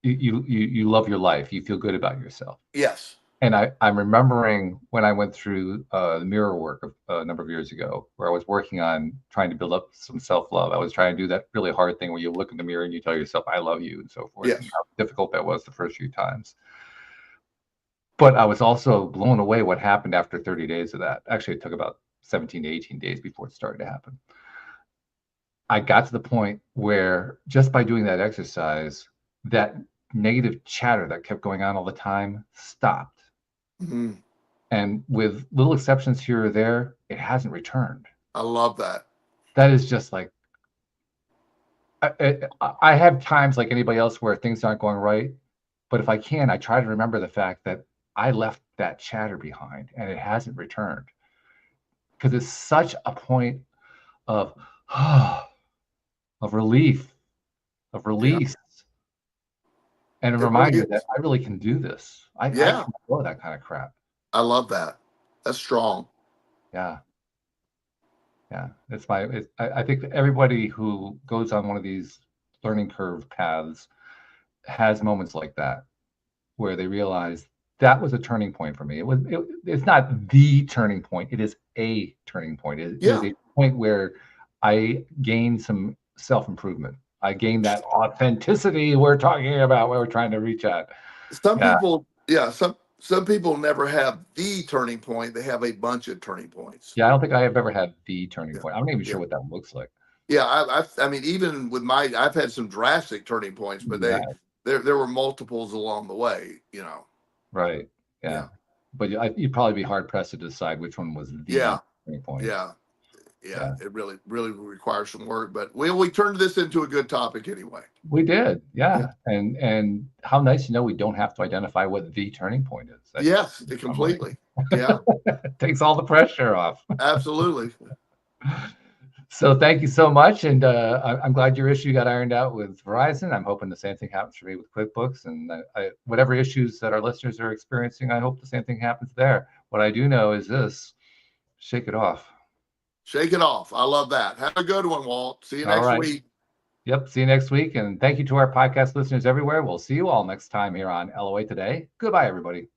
you love your life, you feel good about yourself. Yes. And I'm remembering when I went through the mirror work a number of years ago, where I was working on trying to build up some self-love. I was trying to do that really hard thing where you look in the mirror and you tell yourself, "I love you," and so forth. Yes. And how difficult that was the first few times. But I was also blown away what happened after 30 days of that. Actually, it took about 17 to 18 days before it started to happen. I got to the point where just by doing that exercise, that negative chatter that kept going on all the time stopped. Mm-hmm. And with little exceptions here or there, it hasn't returned. I love that. That is just like, I have times like anybody else where things aren't going right. But if I can, I try to remember the fact that I left that chatter behind and it hasn't returned. Because it's such a point of of relief, of release, and a It really reminder is. that I really can do this. I Yeah. can do that kind of crap. I love that. That's strong. Yeah. Yeah. I think that everybody who goes on one of these learning curve paths has moments like that where they realize that was a turning point for me. It's not the turning point. It is a turning point. It is a point where I gained some self-improvement. I gained that authenticity we're talking about, where we're trying to reach at. Some people never have the turning point. They have a bunch of turning points. Yeah, I don't think I have ever had the turning point. I'm not even sure what that looks like. Yeah, I mean, even with I've had some drastic turning points, but there were multiples along the way. Right. Yeah. But you'd probably be hard pressed to decide which one was the turning point. Yeah. It really requires some work, but we turned this into a good topic anyway. We did, yeah. And how nice, we don't have to identify what the turning point is. Yes, completely. Yeah. It takes all the pressure off. Absolutely. So thank you so much, and I'm glad your issue got ironed out with Verizon. I'm hoping the same thing happens for me with QuickBooks, and whatever issues that our listeners are experiencing, I hope the same thing happens there. What I do know is this: shake it off. Shake it off. I love that. Have a good one, Walt. See you next week. Yep. See you next week. And thank you to our podcast listeners everywhere. We'll see you all next time here on LOA Today. Goodbye, everybody.